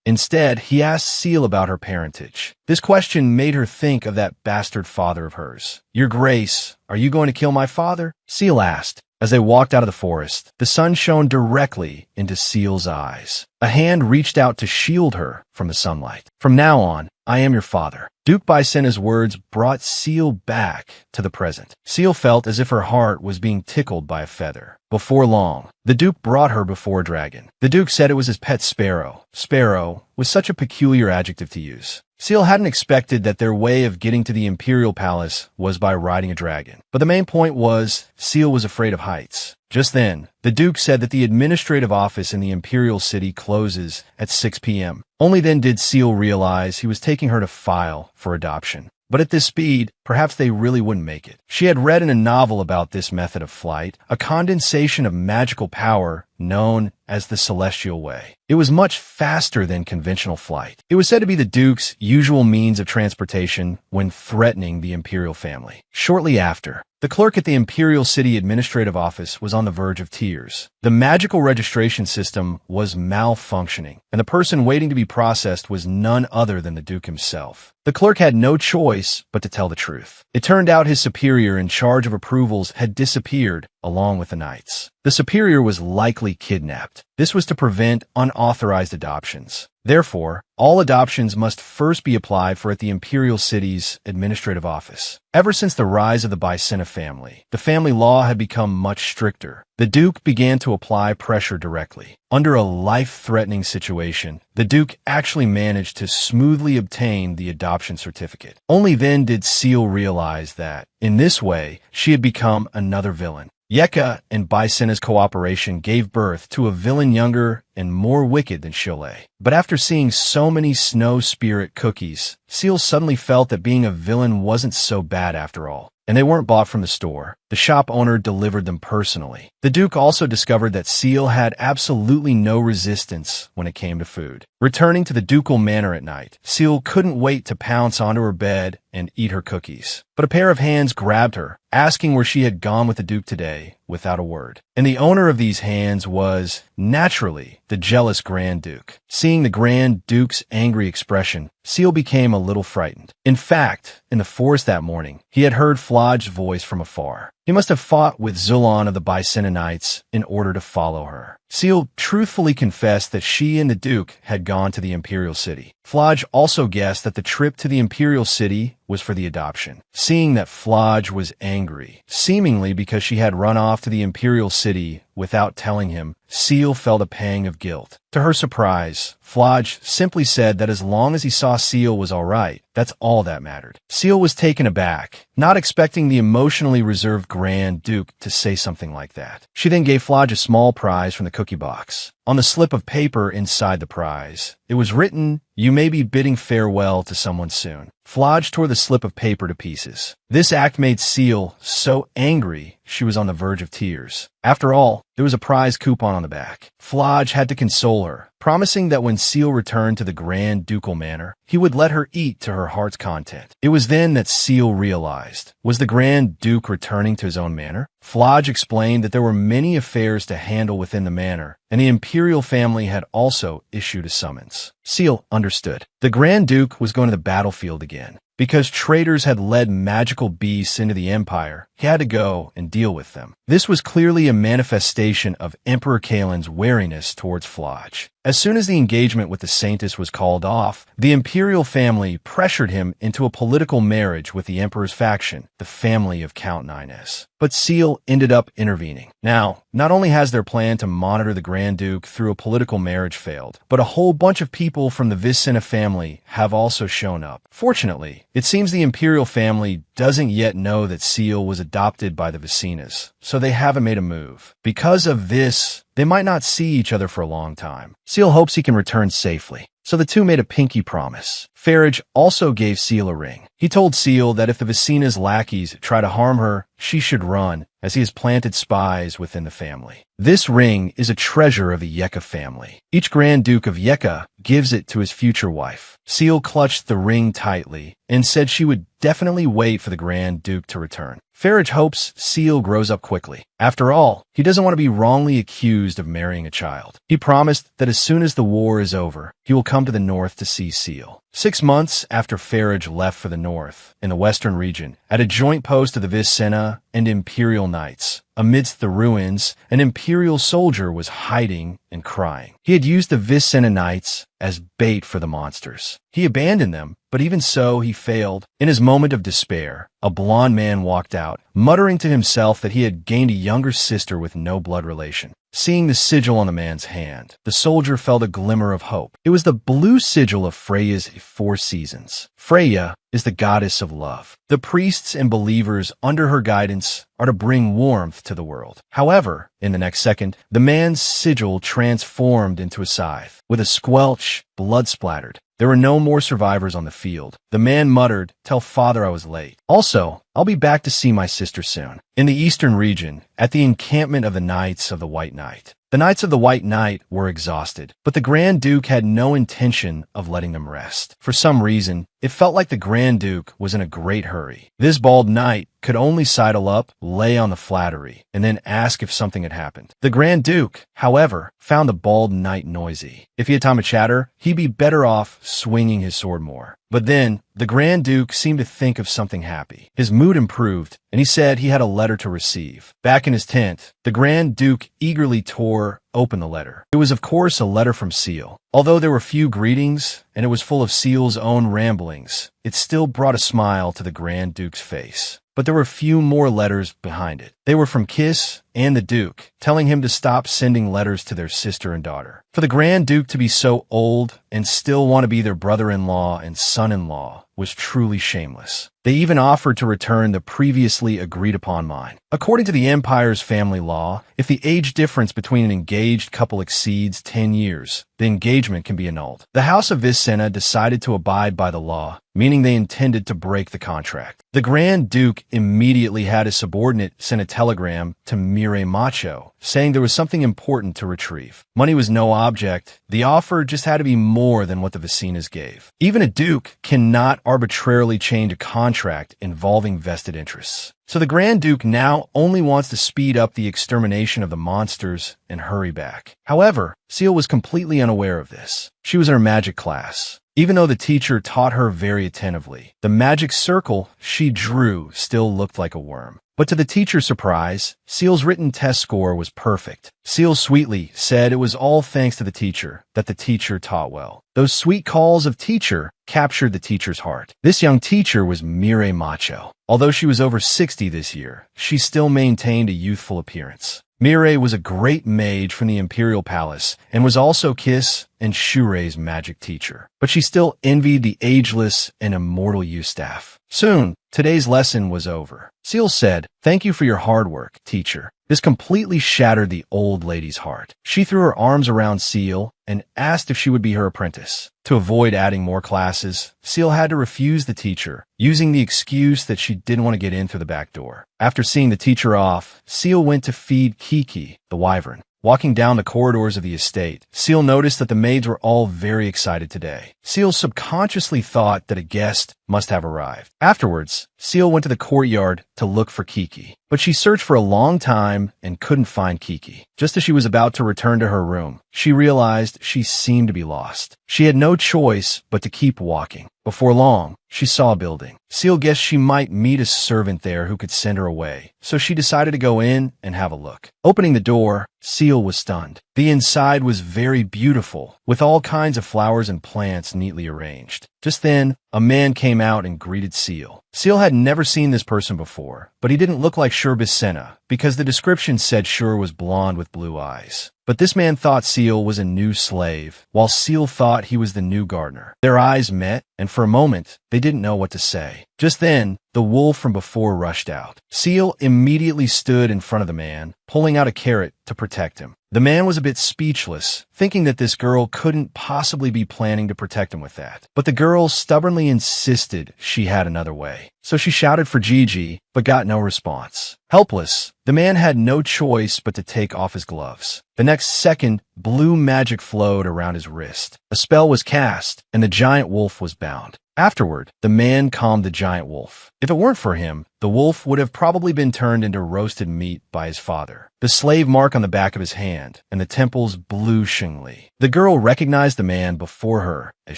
Instead, he asked Seal about her parentage. This question made her think of that bastard father of hers. "Your Grace, are you going to kill my father?" Seal asked. As they walked out of the forest, the sun shone directly into Seal's eyes. A hand reached out to shield her from the sunlight. "From now on, I am your father." Duke Bacena's words brought Seal back to the present. Seal felt as if her heart was being tickled by a feather. Before long, the Duke brought her before a dragon. The Duke said it was his pet sparrow. Sparrow was such a peculiar adjective to use. Seal hadn't expected that their way of getting to the Imperial Palace was by riding a dragon. But the main point was, Seal was afraid of heights. Just then, the Duke said that the administrative office in the Imperial City closes at 6 p.m. Only then did Seal realize he was taking her to file for adoption. But at this speed, perhaps they really wouldn't make it. She had read in a novel about this method of flight, a condensation of magical power known as the Celestial Way. It was much faster than conventional flight. It was said to be the Duke's usual means of transportation when threatening the imperial family. Shortly after, the clerk at the Imperial City Administrative Office was on the verge of tears. The magical registration system was malfunctioning, and the person waiting to be processed was none other than the Duke himself. The clerk had no choice but to tell the truth. It turned out his superior in charge of approvals had disappeared along with the knights. The superior was likely kidnapped. This was to prevent unauthorized adoptions. Therefore, all adoptions must first be applied for at the Imperial City's administrative office. Ever since the rise of the Bason family, the family law had become much stricter. The Duke began to apply pressure directly. Under a life-threatening situation, the Duke actually managed to smoothly obtain the adoption certificate. Only then did Seal realize that, in this way, she had become another villain. Yeka and Bacena's cooperation gave birth to a villain younger and more wicked than Chile. But after seeing so many snow spirit cookies, Seal suddenly felt that being a villain wasn't so bad after all. And they weren't bought from the store. The shop owner delivered them personally. The Duke also discovered that Seal had absolutely no resistance when it came to food. Returning to the ducal manor at night, Seal couldn't wait to pounce onto her bed and eat her cookies. But a pair of hands grabbed her, asking where she had gone with the Duke today, without a word. And the owner of these hands was, naturally, the jealous Grand Duke. Seeing the Grand Duke's angry expression, Seal became a little frightened. In fact, in the forest that morning, he had heard Flodge's voice from afar. He must have fought with Zulon of the Bicena Knights in order to follow her. Seal truthfully confessed that she and the Duke had gone to the Imperial City. Flodge also guessed that the trip to the Imperial City was for the adoption. Seeing that Flodge was angry, seemingly because she had run off to the Imperial City without telling him, Seal felt a pang of guilt. To her surprise, Flodge simply said that as long as he saw Seal was all right, that's all that mattered. Seal was taken aback, not expecting the emotionally reserved Grand Duke to say something like that. She then gave Flodge a small prize from the cookie box. On the slip of paper inside the prize, it was written, "You may be bidding farewell to someone soon." Flodge tore the slip of paper to pieces. This act made Seal so angry she was on the verge of tears. After all, there was a prize coupon on the back. Flodge had to console her, promising that when Seal returned to the Grand Ducal Manor, he would let her eat to her heart's content. It was then that Seal realized, was the Grand Duke returning to his own manor? Flodge explained that there were many affairs to handle within the manor, and the Imperial family had also issued a summons. Seal understood. The Grand Duke was going to the battlefield again. Because traitors had led magical beasts into the Empire, he had to go and deal with them. This was clearly a manifestation of Emperor Kaelin's wariness towards Flodge. As soon as the engagement with the Saintess was called off, the imperial family pressured him into a political marriage with the emperor's faction, the family of Count Nines. But Seal ended up intervening. Now, not only has their plan to monitor the Grand Duke through a political marriage failed, but a whole bunch of people from the Vicenna family have also shown up. Fortunately, it seems the imperial family doesn't yet know that Seal was adopted by the Vicennas, so they haven't made a move. Because of this, they might not see each other for a long time. Seal hopes he can return safely, so the two made a pinky promise. Farage also gave Seal a ring. He told Seal that if the Vicenna's lackeys try to harm her, she should run, as he has planted spies within the family. This ring is a treasure of the Yeka family. Each Grand Duke of Yeka gives it to his future wife. Seal clutched the ring tightly and said she would definitely wait for the Grand Duke to return. Farage hopes Seal grows up quickly. After all, he doesn't want to be wrongly accused of marrying a child. He promised that as soon as the war is over, he will come to the north to see Seal. 6 months after Farage left for the north, in the western region, at a joint post of the Vicenna and Imperial Knights, amidst the ruins, an Imperial soldier was hiding and crying. He had used the Vicenna Knights as bait for the monsters. He abandoned them, but even so, he failed. In his moment of despair, a blond man walked out, muttering to himself that he had gained a younger sister with no blood relation. Seeing the sigil on the man's hand, the soldier felt a glimmer of hope. It was the blue sigil of Freya's 4 seasons. Freya is the goddess of love. The priests and believers under her guidance are to bring warmth to the world. However, in the next second, the man's sigil transformed into a scythe. With a squelch, blood splattered. There were no more survivors on the field. The man muttered, "Tell father I was late. Also, I'll be back to see my sister soon." In the eastern region, at the encampment of the Knights of the White Knight, the Knights of the White Knight were exhausted, but the Grand Duke had no intention of letting them rest. For some reason, it felt like the Grand Duke was in a great hurry. This bald knight could only sidle up, lay on the flattery, and then ask if something had happened. The Grand Duke, however, found the bald knight noisy. If he had time to chatter, he'd be better off swinging his sword more. But then, the Grand Duke seemed to think of something happy. His mood improved, and he said he had a letter to receive. Back in his tent, the Grand Duke eagerly tore open the letter. It was, of course, a letter from Seal. Although there were few greetings, and it was full of Seal's own ramblings, it still brought a smile to the Grand Duke's face. But there were few more letters behind it. They were from Kiss and the Duke, telling him to stop sending letters to their sister and daughter. For the Grand Duke to be so old and still want to be their brother-in-law and son-in-law was truly shameless. They even offered to return the previously agreed-upon mine. According to the Empire's family law, if the age difference between an engaged couple exceeds 10 years, the engagement can be annulled. The House of Vicenna decided to abide by the law, meaning they intended to break the contract. The Grand Duke immediately had his subordinate send a telegram to Mireille Macho, saying there was something important to retrieve. Money was no object. The offer just had to be more than what the Vicennas gave. Even a duke cannot arbitrarily change a contract involving vested interests. So the Grand Duke now only wants to speed up the extermination of the monsters and hurry back. However, Seal was completely unaware of this. She was in her magic class. Even though the teacher taught her very attentively, the magic circle she drew still looked like a worm. But to the teacher's surprise, Seal's written test score was perfect. Seal sweetly said it was all thanks to the teacher that the teacher taught well. Those sweet calls of teacher captured the teacher's heart. This young teacher was Mireille Macho. Although she was over 60 this year, she still maintained a youthful appearance. Mireille was a great mage from the Imperial Palace and was also Kiss and Shurei's magic teacher. But she still envied the ageless and immortal Ustaff. Soon, today's lesson was over. Seal said, "Thank you for your hard work, teacher." This completely shattered the old lady's heart. She threw her arms around Seal and asked if she would be her apprentice. To avoid adding more classes, Seal had to refuse the teacher, using the excuse that she didn't want to get in through the back door. After seeing the teacher off, Seal went to feed Kiki, the wyvern. Walking down the corridors of the estate, Seal noticed that the maids were all very excited today. Seal subconsciously thought that a guest must have arrived. Afterwards, Seal went to the courtyard to look for Kiki, but she searched for a long time and couldn't find Kiki. Just as she was about to return to her room, she realized she seemed to be lost. She had no choice but to keep walking. Before long, she saw a building. Seal guessed she might meet a servant there who could send her away, so she decided to go in and have a look. Opening the door, Seal was stunned. The inside was very beautiful, with all kinds of flowers and plants neatly arranged. Just then, a man came out and greeted Seal. Seal had never seen this person before, but he didn't look like Bason, because the description said Shur was blonde with blue eyes. But this man thought Seal was a new slave, while Seal thought he was the new gardener. Their eyes met, and for a moment, they didn't know what to say. Just then, the wolf from before rushed out. Seal immediately stood in front of the man, pulling out a carrot to protect him. The man was a bit speechless, thinking that this girl couldn't possibly be planning to protect him with that. But the girl stubbornly insisted she had another way. So she shouted for Gigi, but got no response. Helpless, the man had no choice but to take off his gloves. The next second, blue magic flowed around his wrist. A spell was cast, and the giant wolf was bound. Afterward, the man calmed the giant wolf. If it weren't for him, the wolf would have probably been turned into roasted meat by his father. The slave mark on the back of his hand, and the temples blew Shengli. The girl recognized the man before her as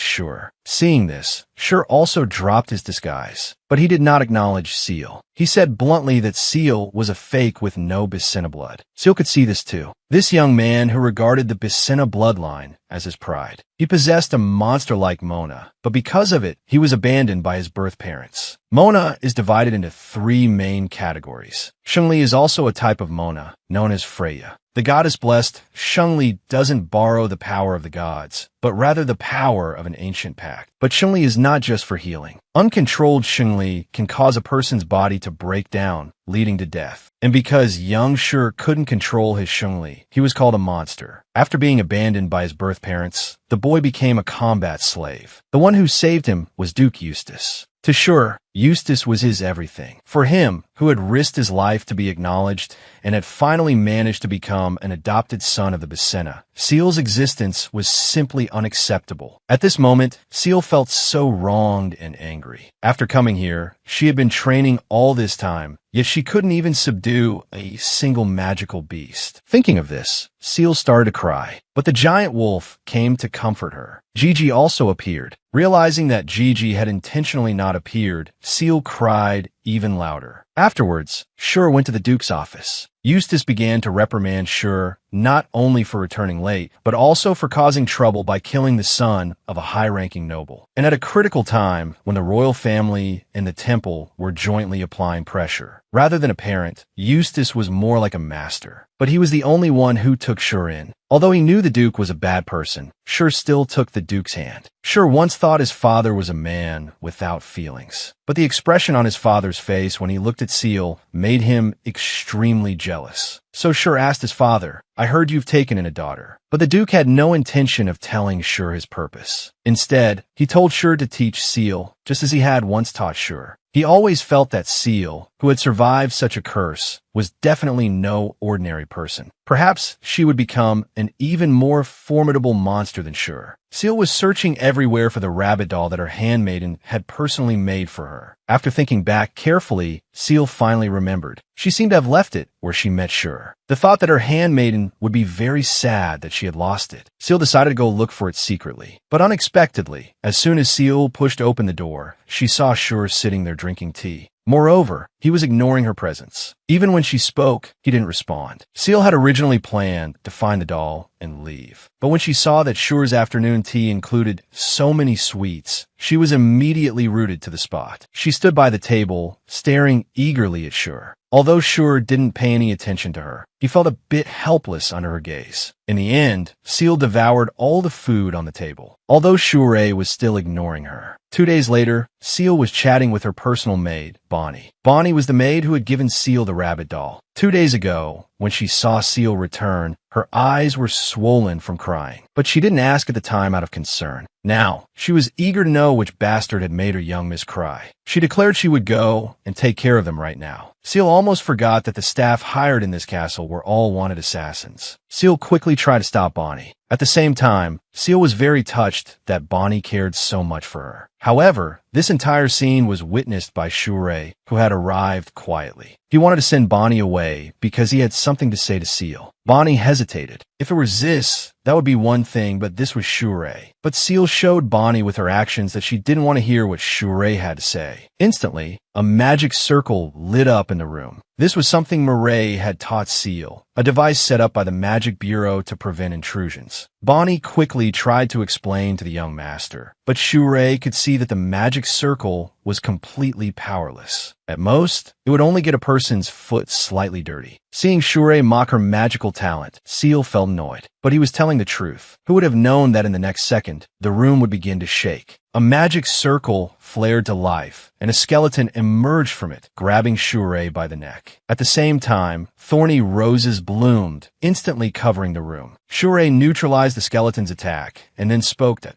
Shur. Seeing this, Shur also dropped his disguise, but he did not acknowledge Seal. He said bluntly that Seal was a fake with no Bason blood. Seal could see this too. This young man who regarded the Bason bloodline as his pride. He possessed a monster like Mona, but because of it, he was abandoned by his birth parents. Mona is divided into 3 main categories. Shengli is also a type of Mona, known as Freya. The goddess blessed, Shengli doesn't borrow the power of the gods, but rather the power of an ancient pact. But Shengli is not just for healing. Uncontrolled Shengli can cause a person's body to break down, leading to death. And because young Shur couldn't control his Shengli, he was called a monster. After being abandoned by his birth parents, the boy became a combat slave. The one who saved him was Duke Eustace. To Shur, Eustace was his everything. For him, who had risked his life to be acknowledged and had finally managed to become an adopted son of the Bason, Seal's existence was simply unacceptable. At this moment, Seal felt so wronged and angry. After coming here, she had been training all this time, yet she couldn't even subdue a single magical beast. Thinking of this, Seal started to cry, but the giant wolf came to comfort her. Gigi also appeared. Realizing that Gigi had intentionally not appeared, Seal cried even louder. Afterwards, Shur went to the Duke's office. Eustace began to reprimand Shur not only for returning late, but also for causing trouble by killing the son of a high-ranking noble. And at a critical time, when the royal family and the temple were jointly applying pressure. Rather than a parent, Eustace was more like a master. But he was the only one who took Shur in. Although he knew the Duke was a bad person, Shur still took the Duke's hand. Shur once thought his father was a man without feelings. But the expression on his father's face when he looked at Seal made him extremely jealous. So Shur asked his father, "I heard you've taken in a daughter." But the Duke had no intention of telling Shur his purpose. Instead, he told Shur to teach Seal, just as he had once taught Shur. He always felt that Seal, who had survived such a curse, was definitely no ordinary person. Perhaps she would become an even more formidable monster than Shur. Seal was searching everywhere for the rabbit doll that her handmaiden had personally made for her. After thinking back carefully, Seal finally remembered. She seemed to have left it where she met Shur. The thought that her handmaiden would be very sad that she had lost it. Seal decided to go look for it secretly. But unexpectedly, as soon as Seal pushed open the door, she saw Shur sitting there drinking tea. Moreover, he was ignoring her presence. Even when she spoke, he didn't respond. Seal had originally planned to find the doll and leave. But when she saw that Shur's afternoon tea included so many sweets, she was immediately rooted to the spot. She stood by the table, staring eagerly at Shur. Although Shur didn't pay any attention to her, he felt a bit helpless under her gaze. In the end, Seal devoured all the food on the table, although Shur was still ignoring her. 2 days later, Seal was chatting with her personal maid, Bonnie. Bonnie was the maid who had given Seal the rabbit doll. 2 days ago, when she saw Seal return, her eyes were swollen from crying, but she didn't ask at the time out of concern. Now, she was eager to know which bastard had made her young miss cry. She declared she would go and take care of them right now. Seal almost forgot that the staff hired in this castle were all wanted assassins. Seal quickly tried to stop Bonnie. At the same time, Seal was very touched that Bonnie cared so much for her. However, this entire scene was witnessed by Shur, who had arrived quietly. He wanted to send Bonnie away because he had something to say to Seal. Bonnie hesitated. If it were this, that would be one thing, but this was Shur. But Seal showed Bonnie with her actions that she didn't want to hear what Shur had to say. Instantly, a magic circle lit up in the room. This was something Murray had taught Seal, a device set up by the Magic Bureau to prevent intrusions. Bonnie quickly tried to explain to the young master, but Shure could see that the magic circle was completely powerless. At most, it would only get a person's foot slightly dirty. Seeing Shure mock her magical talent, Seal felt annoyed, but he was telling the truth. Who would have known that in the next second, the room would begin to shake? A magic circle flared to life, and a skeleton emerged from it, grabbing Shure by the neck. At the same time, thorny roses bloomed, instantly covering the room. Shure neutralized the skeleton's attack, and then spoke that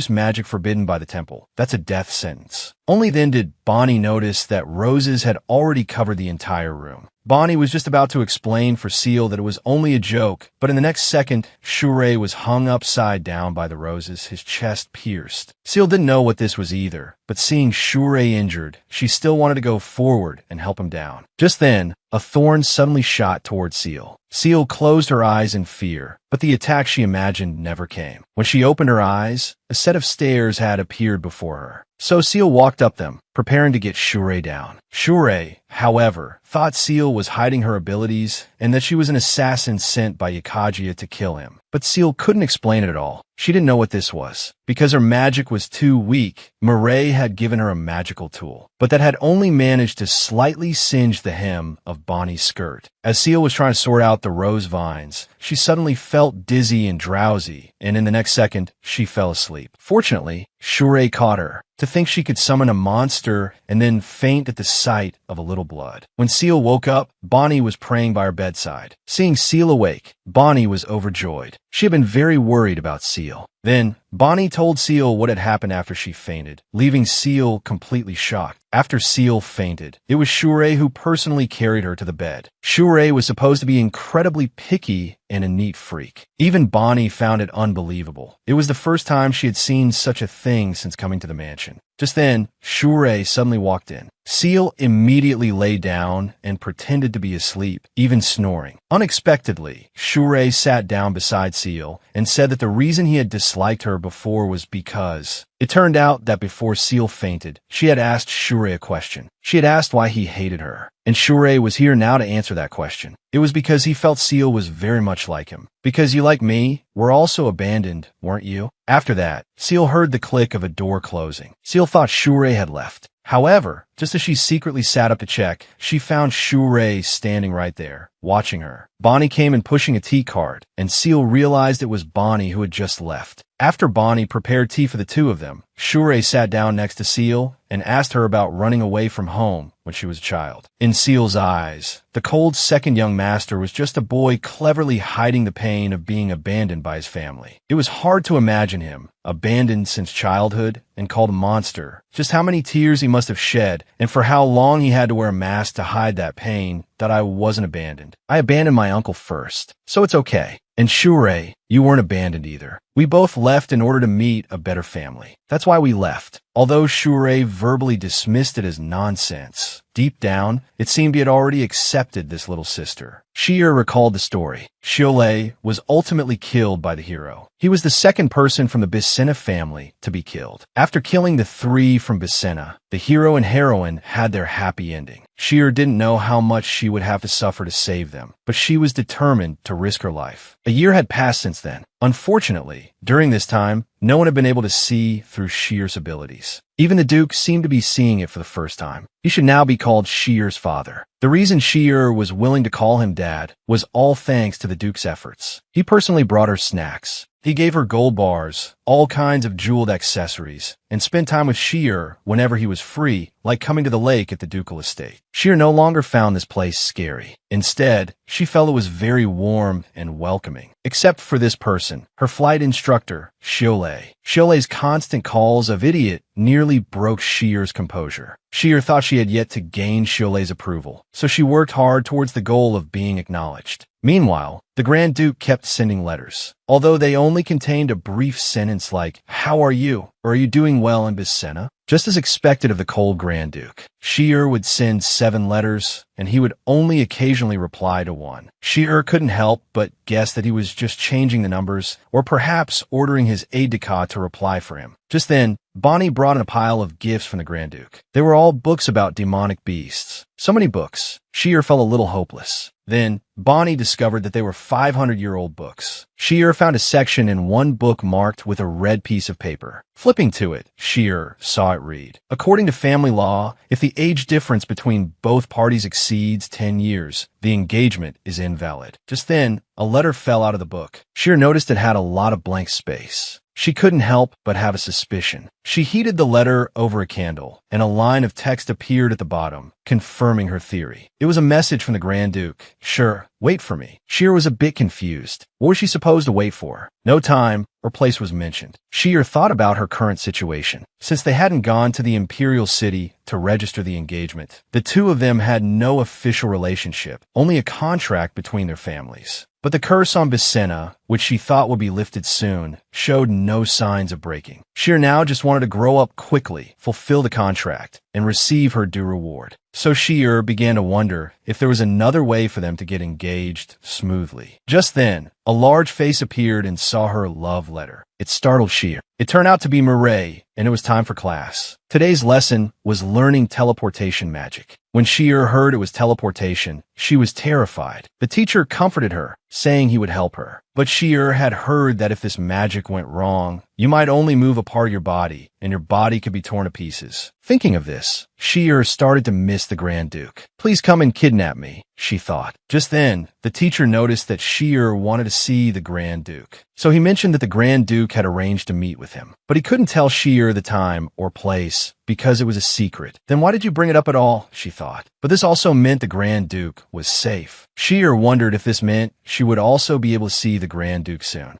use magic forbidden by the temple. That's a death sentence. Only then did Bonnie notice that roses had already covered the entire room. Bonnie was just about to explain for Seal that it was only a joke, but in the next second, Shure was hung upside down by the roses, his chest pierced. Seal didn't know what this was either, but seeing Shure injured, she still wanted to go forward and help him down. Just then, a thorn suddenly shot toward Seal. Seal closed her eyes in fear, but the attack she imagined never came. When she opened her eyes, a set of stairs had appeared before her. So Seal walked up them, preparing to get Shure down. Shure, however, thought Seal was hiding her abilities and that she was an assassin sent by Yakagia to kill him. But Seal couldn't explain it at all. She didn't know what this was. Because her magic was too weak, Murray had given her a magical tool, but that had only managed to slightly singe the hem of Bonnie's skirt. As Seal was trying to sort out the rose vines, she suddenly felt dizzy and drowsy, and in the next second, she fell asleep. Fortunately, Shure caught her. To think she could summon a monster and then faint at the sight of a little blood. When Seal woke up, Bonnie was praying by her bedside. Seeing Seal awake, Bonnie was overjoyed. She had been very worried about Seal. Then, Bonnie told Seal what had happened after she fainted, leaving Seal completely shocked. After Seal fainted, it was Shure who personally carried her to the bed. Shure was supposed to be incredibly picky and a neat freak. Even Bonnie found it unbelievable. It was the first time she had seen such a thing since coming to the mansion. Just then, Shure suddenly walked in. Seal immediately lay down and pretended to be asleep, even snoring. Unexpectedly, Shure sat down beside Seal and said that the reason he had disliked her before was because it turned out that before Seal fainted, she had asked Shure a question. She had asked why he hated her, and Shure was here now to answer that question. It was because he felt Seal was very much like him. Because you, like me, were also abandoned, weren't you? After that, Seal heard the click of a door closing. Seal thought Shure had left. However, just as she secretly sat up to check, she found Shure standing right there, watching her. Bonnie came in pushing a tea cart, and Seal realized it was Bonnie who had just left. After Bonnie prepared tea for the two of them, Shure sat down next to Seal and asked her about running away from home when she was a child. In Seal's eyes, the cold second young master was just a boy cleverly hiding the pain of being abandoned by his family. It was hard to imagine him, abandoned since childhood and called a monster. Just how many tears he must have shed, and for how long he had to wear a mask to hide that pain, that I wasn't abandoned. I abandoned my uncle first, so it's okay. And Shure, you weren't abandoned either. We both left in order to meet a better family. That's why we left. Although Shure verbally dismissed it as nonsense, deep down, it seemed he had already accepted this little sister. Shure recalled the story. Shure was ultimately killed by the hero. He was the second person from the Bason family to be killed. After killing the three from Bason, the hero and heroine had their happy ending. Shure didn't know how much she would have to suffer to save them, but she was determined to risk her life. A year had passed since then. Unfortunately, during this time, no one had been able to see through Shure's abilities. Even the Duke seemed to be seeing it for the first time. He should now be called Shure's father. The reason Shure was willing to call him dad was all thanks to the Duke's efforts. He personally brought her snacks. He gave her gold bars, all kinds of jeweled accessories, and spent time with Shure whenever he was free, like coming to the lake at the ducal estate. Shure no longer found this place scary. Instead, she felt it was very warm and welcoming. Except for this person, her flight instructor, Shure. Shure's constant calls of idiot nearly broke Shure's composure. Shure thought she had yet to gain Shure's approval, so she worked hard towards the goal of being acknowledged. Meanwhile, The Grand Duke kept sending letters, although they only contained a brief sentence like, "How are you?" or "Are you doing well in Bason?" Just as expected of the cold Grand Duke, Sheer would send 7 letters, and he would only occasionally reply to one. Sheer couldn't help but guess that he was just changing the numbers, or perhaps ordering his aide-de-camp to reply for him. Just then, Bonnie brought in a pile of gifts from the Grand Duke. They were all books about demonic beasts. So many books. Sheer felt a little hopeless. Then, Bonnie discovered that they were 500-year-old books. Sheer found a section in one book marked with a red piece of paper. Flipping to it, Sheer saw it read, "According to family law, if the age difference between both parties exceeds 10 years, the engagement is invalid." Just then, a letter fell out of the book. Sheer noticed it had a lot of blank space. She couldn't help but have a suspicion. She heated the letter over a candle, and a line of text appeared at the bottom, confirming her theory. It was a message from the Grand Duke. "Sure, wait for me." Sheer was a bit confused. What was she supposed to wait for? No time or place was mentioned. Sheer thought about her current situation. Since they hadn't gone to the Imperial City to register the engagement, the two of them had no official relationship, only a contract between their families. But the curse on Bason, which she thought would be lifted soon, showed no signs of breaking. Sheer now just wanted to grow up quickly, fulfill the contract, and receive her due reward. So Sheer began to wonder if there was another way for them to get engaged smoothly. Just then, a large face appeared and saw her love letter. It startled Sheer. It turned out to be Maid, and it was time for class. Today's lesson was learning teleportation magic. When Sheer heard it was teleportation, she was terrified. The teacher comforted her, saying he would help her. But Sheer had heard that if this magic went wrong, you might only move a part of your body, and your body could be torn to pieces. Thinking of this, Sheer started to miss the Grand Duke. "Please come and kidnap me," she thought. Just then, the teacher noticed that Sheer wanted to see the Grand Duke. So he mentioned that the Grand Duke had arranged to meet with him. But he couldn't tell Sheer the time or place because it was a secret. Then why did you bring it up at all? She thought. But this also meant the Grand Duke was safe. Sheer wondered if this meant she would also be able to see the Grand Duke soon.